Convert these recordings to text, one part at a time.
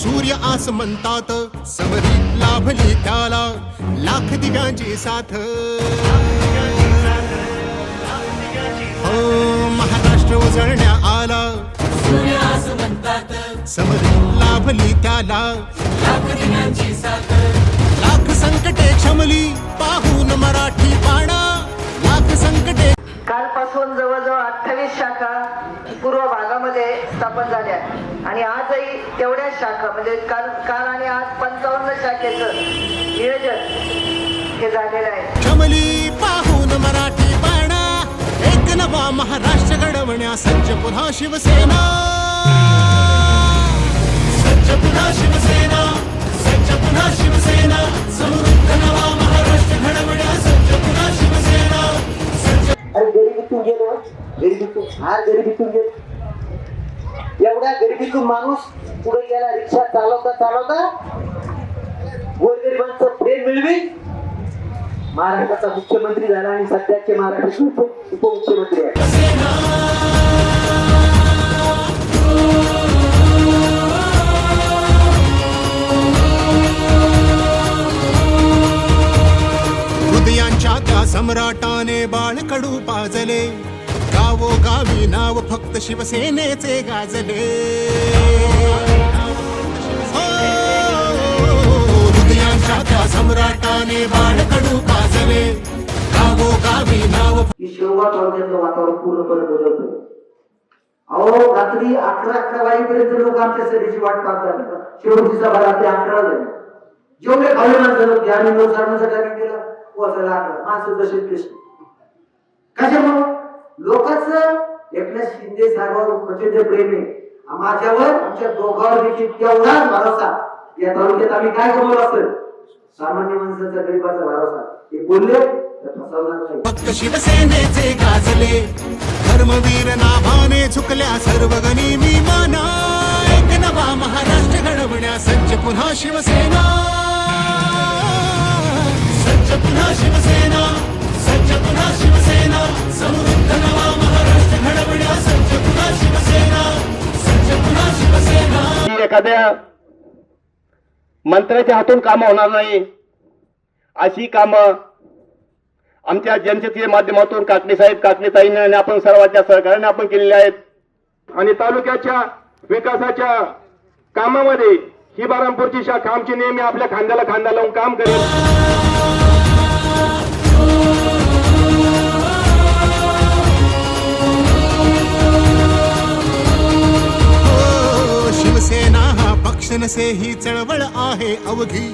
सूर्य आस म्हणतात समरी लाभली त्याला लाख दिव्यांची साथ हो महाराष्ट्र उजळण्या आला सूर्य आस म्हणतात समरी लाभली त्याला लाख दिव्यांची साथ लाख संकटे क्षमली पाहून मराठी बाणा लाख संकटे कालपासून जवळजवळ 28 शाखा पूर्व भागामध्ये स्थापन झाल्या आणि आजही तेवढ्याच शाखा म्हणजे काल आणि आज 55 शाखेचं नियोजन हे झालेलं आहे. क्षमली पाहून मराठी बाणा एक नवा महाराष्ट्र घडवण्या सज्ज पुन्हा शिवसेना सज्ज पुन्हा शिवसेना सज्ज पुन्हा शिवसेना समृद्ध नवा महाराष्ट्र घडवण्या सज्ज पुन्हा शिवसेना सज्ज. अरे गरिबीतून गेलो गरिबीतून फार गरिबीतून गेलो एवढ्या गरिबीतून माणूस पुढे गेला रिक्षा चालवता चालवता गोरगरिबांचं प्रेम मिळवी महाराष्ट्राचा मुख्यमंत्री झाला आणि सध्याचे महाराष्ट्राचे उपमुख्यमंत्री आहे. हृदयांच्या त्या सम्राटाने बाळकडू पाजले गावोगावी नाव फक्त शिवसेनेचे गाजले हो, हृदयांच्या त्या सम्राटाने बाळकडू पाजले गावोगावी नाव ही शेवगाव तालुक्यातलं वातावरण पूर्णपणे बदलतं. अहो रात्री 11 वाजेपर्यंत लोक आमच्या सभेची वाट पाहतात. शेवटची सभा रात्री 11 झाली. जेवढे खाली माणसं की आम्ही लोक साडण्यासाठी आम्ही केलं पोहोचायला 11 माणसं तसे प्रश्न कशामुळे लोकांचं एकनाथ शिंदे साहेबांवर प्रचंड प्रेम आहे. माझ्यावर आमच्या दोघांवर देखील तेवढाच भरोसा. या तालुक्यात आम्ही काय कमवलं असेल सामान्य माणसाचा गरीबाचा भरोसा हे बोलले तर फसवणार नाही. फक्त शिवसेनेचे गाजले धर्मवीर नाभाने झुकल्या सर्व गनिमी माना एक नवा महाराष्ट्र घडवण्या सज्ज पुन्हा शिवसेना सज्ज पुन्हा शिवसेना सज्ज पुन्हा शिवसेना समृद्ध नवा महाराष्ट्र घडवण्या सज्ज पुन्हा शिवसेना सज्ज पुन्हा शिवसेना. एखाद्या मंत्र्याच्या हातून कामं होणार नाही अशी कामं आमच्या जनतेच्या माध्यमातून काकणीताईंनी आणि आपण सर्वांच्या सहकार्याने आपण केलेले आहेत. आणि तालुक्याच्या विकासाच्या कामामध्ये ही बरामपूरची शाखा आमची नेहमी आपल्या खांद्याला खांदा लावून काम करेल. शिवसेना हा पक्ष नसे ही चळवळ आहे अवघी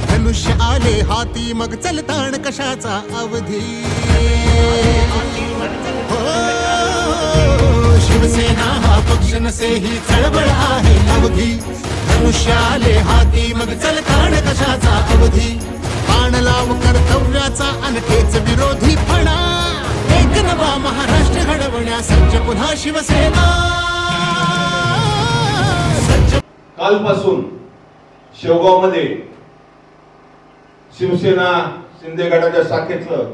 धनुष्य आले हाती मग चलताण कशाचा अवधी हो शिवसेना हा पक्ष नसे ही चळवळ आहे अवघी धनुष्य आले हाती मग चलताण कशाचा अवधी बाण लाव कर्तव्याचा अनखेच विरोधी फणा एक नवा महाराष्ट्र घडवण्या सज्ज पुन्हा शिवसेना. कालपासून शेवगावमध्ये शिवसेना शिंदे गटाच्या शाखेचं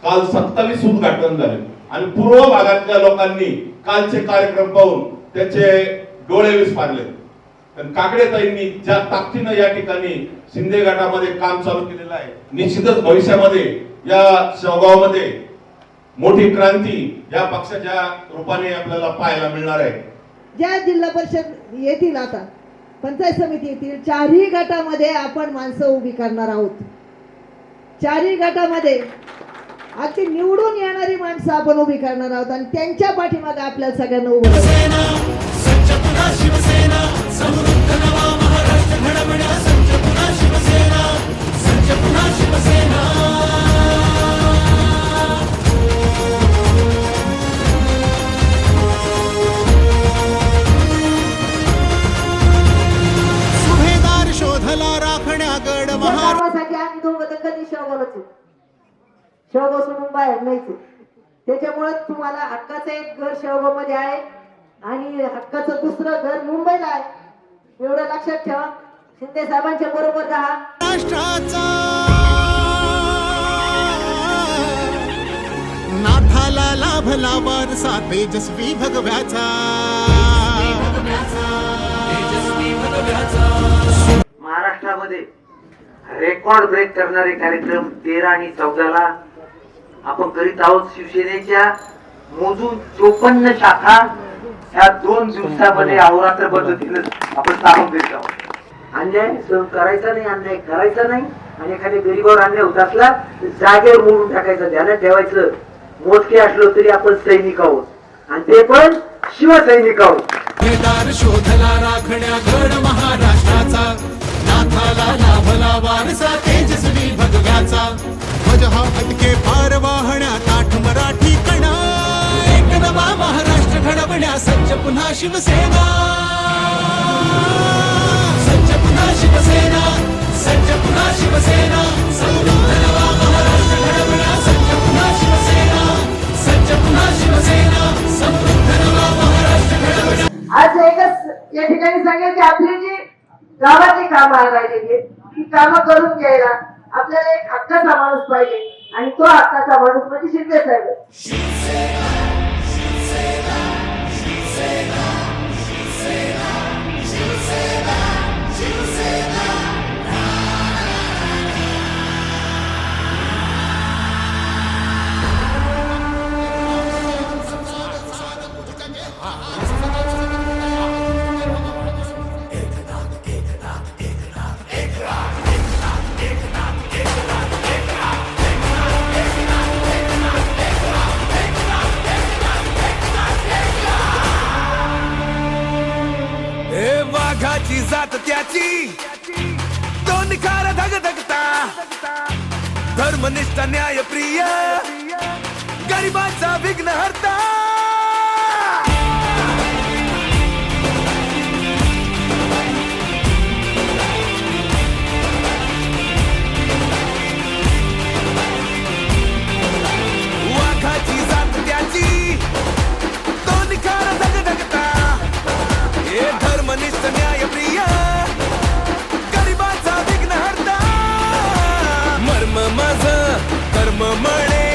काल 27 उद्घाटन झाले आणि पूर्व भागातल्या लोकांनी कालचे कार्यक्रम पाहून त्याचे डोळे विस्फारले. काकडेताईंनी ज्या ताकदीनं या ठिकाणी शिंदे गटामध्ये काम चालू केलेलं आहे निश्चितच भविष्यामध्ये या शेवगावमध्ये मोठी क्रांती या पक्षाच्या रूपाने आपल्याला पाहायला मिळणार आहे. ज्या जिल्हा परिषद येतील आता पंचायत समिती येतील चारही गटामध्ये आपण माणसं उभी करणार आहोत. चारही गटामध्ये अगदी निवडून येणारी माणसं आपण उभी करणार आहोत आणि त्यांच्या पाठीमागे आपल्याला सगळ्यांना उभं आम्ही दोघं तर कधी शेवगाव सोडून बाहेर नाहीच. त्याच्यामुळे तुम्हाला हक्काचं एक घर शेवगाव मध्ये आहे आणि हक्काचं दुसरं घर मुंबईला आहे. एवढं लक्षात ठेवा. शिंदे साहेबांच्या बरोबर राहा. राष्ट्राचा नाथाला लाभला वारसा तेजस्वी भगव्याचा भगव्याचा महाराष्ट्रामध्ये रेकॉर्ड ब्रेक करणारे कार्यक्रम 13 आणि 14ला आपण करीत आहोत. शिवसेनेच्या मोजून 54 शाखा ह्या 2 दिवसामध्ये अहोरात्र पद्धतीनं आपण स्थापन करीत आहोत. अन्याय सहन करायचा नाही, अन्याय करायचा नाही आणि एखाद्या गरीबावर अन्याय होत असला तर जागेवर मोडून टाकायचं, ध्यानात ठेवायचं. मोजके असलो तरी आपण सैनिक आहोत आणि ते पण शिवसैनिक आहोत. केदार शोधला राखण्या गड महाराष्ट्राचा, नाथाला लाभला वारसा तेजस्वी भगव्याचा. ध्वज हा अटके पार वाहण्या ताठ मराठी कणा, एक नवा महाराष्ट्र घडवण्या सज्ज पुन्हा शिवसेना. सज्ज पुन्हा शिवसेना, सज्ज पुन्हा शिवसेना. समृद्ध नवा महाराष्ट्र घडवण्या सज्ज पुन्हा शिवसेना, सज्ज पुन्हा शिवसेना. समृद्ध नवा महाराष्ट्र घडवण्या. आज एकच या ठिकाणी सांगेल की आपली जी गावाची कामं आघाडीची ही कामं करून घ्यायला आपल्याला एक हक्काचा माणूस पाहिजे आणि तो हक्काचा माणूस म्हणजे शिंदे साहेब. वाघाची जात त्याची दोन खार धगधगता, धर्मनिष्ठ न्यायप्रिय गरिबाचा विघ्न हरता. वाघाची जात त्याची दोन खार धगधगता, हे धर्मनिष्ठ न्यायप्रिय गरिबाचा विघ्न हरता. मर्म माझ कर्म म्हणे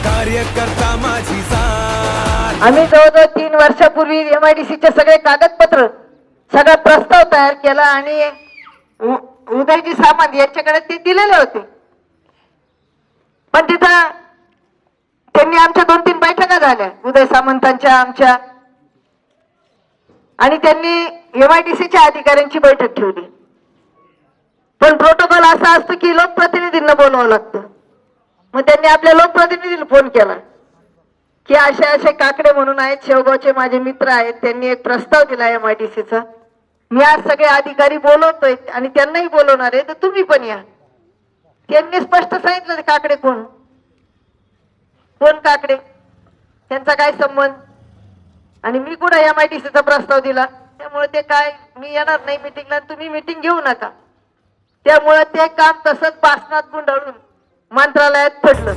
कार्यकर्ता माझी साथ. आम्ही जवळजवळ 3 वर्षापूर्वी MIDCचे सगळे कागदपत्र सगळा प्रस्ताव तयार केला आणि उदयजी सामंत यांच्याकडे ते दिलेले होते. पण तिथं त्यांनी आमच्या 2-3 बैठका झाल्या उदय सामंतांच्या आमच्या, आणि त्यांनी MIDCच्या अधिकाऱ्यांची बैठक ठेवली. पण प्रोटोकॉल असा असतो की लोकप्रतिनिधींना बोलवावं लागतं. मग त्यांनी आपल्या लोकप्रतिनिधीला फोन केला की असे असे काकडे म्हणून आहेत, शेवगावचे माझे मित्र आहेत, त्यांनी एक प्रस्ताव दिला MIDCचा. मी आज सगळे अधिकारी बोलवतोय आणि त्यांनाही बोलवणार आहे, तर तुम्ही पण या. त्यांनी स्पष्ट सांगितलं काकडे कोण कोण काकडे, त्यांचा काय संबंध, आणि मी कुठं MIDCचा प्रस्ताव दिला. त्यामुळे ते काय मी येणार नाही मिटिंगला, तुम्ही मिटिंग घेऊ नका. त्यामुळे ते काम तसंच पासनात गुंडाळून मंत्रालयात पडलं.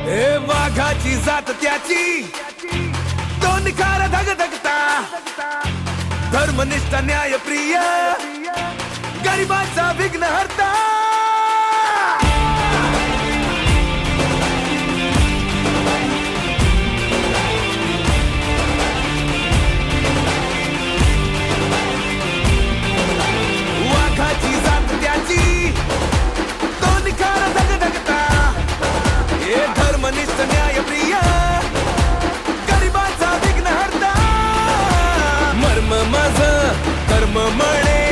हे वाघाची जात त्याची दोन खार धगधगता, धर्मनिष्ठ न्यायप्रिय गरिबाचा विघ्न हरता. वाघाची जात त्याची दोन खार धगधगता, हे धर्मनिष्ठ न्यायप्रिय गरिबाचा विघ्न हरता. मर्म माझ कर्म म्हणे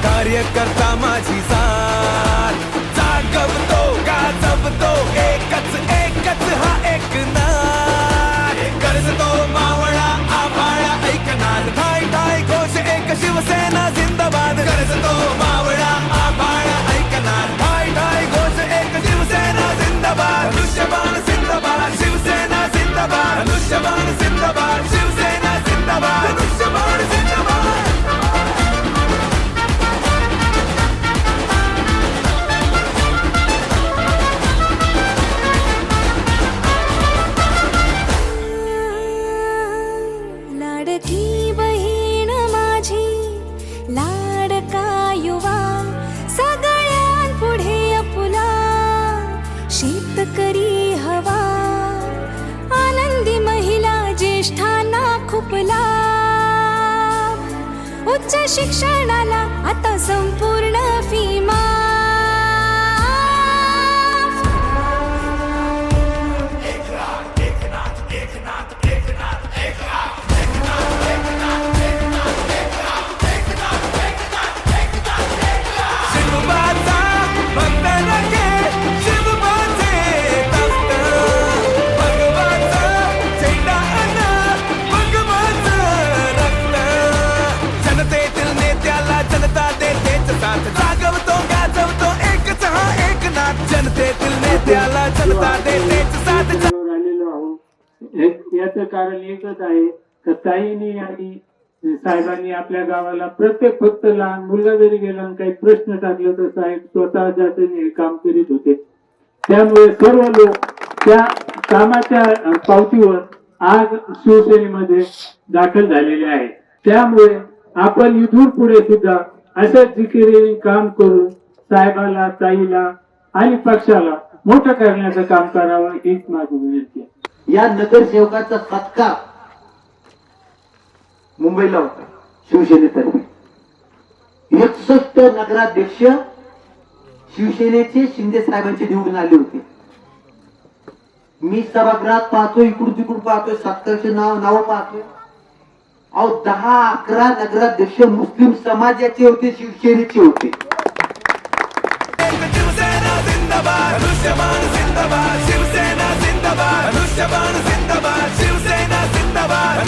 कार्यकर्ता माझी साथ. जागवतो गाजवतो एकच एकच हा एक नाद. गरजतो मावळा आभाळा ऐकणार ठाय ठाय घोष एक शिवसेना जिंदाबाद. गरजतो मावळा आभाळा ऐकणार ठाय ठाय घोष एक शिवसेना जिंदाबाद. धनुष्यबाण जिंदाबाद शिवसेना जिंदाबाद. धनुष्यबाण जिंदाबाद शिवसेना जिंदाबाद. धनुष्यबाण जिंदाबाद. उच्च शिक्षणाला आता संपूर्ण फी माफ. शिवबाचा भक्त नके, शिवबाचे तख्त, भगवाचा झेंडा अन भगवाचं रक्त. जनतेतील नेत्याला जनता देतेच साथ, जागवतो गाजवतो एकच हा एकनाथ. जनतेतील नेत्याला जनता देतेच साथ. आलेलो आहोत याचं कारण एकच आहे का ताईंनी आणि साहेबांनी आपल्या गावाला प्रत्येक फक्त लहान मुलगा जरी गेला आणि काही प्रश्न टाकले तर साहेब स्वतः जातीने हे काम करीत होते. त्यामुळे सर्व लोक त्या कामाच्या पावतीवर आज शिवसेनेमध्ये दाखल झालेले आहेत. त्यामुळे आपण इथून पुढे सुद्धा अशाच जिकिरीने काम करून साहेबाला, ताईला आणि पक्षाला मोठं करण्याचं काम करावं हीच माझी विनंती आहे. या नगरसेवकाचा सत्कार मुंबईला होता शिवसेनेतर्फे. 61 नगराध्यक्ष शिवसेनेचे शिंदे साहेबांचे निवडून आले होते. मी सभागृहात पाहतोय, इकडून तिकडून पाहतोय, सत्कारचे नाव पाहतोय. अहो 10-11 नगराध्यक्ष मुस्लिम समाजाचे होते, शिवसेनेचे होते. शिवसेना जिंदाबाद, धनुष्यबाण जिंदाबाद, शिवसेना जिंदाबाद, धनुष्यबाण जिंदाबाद, शिवसेना जिंदाबाद.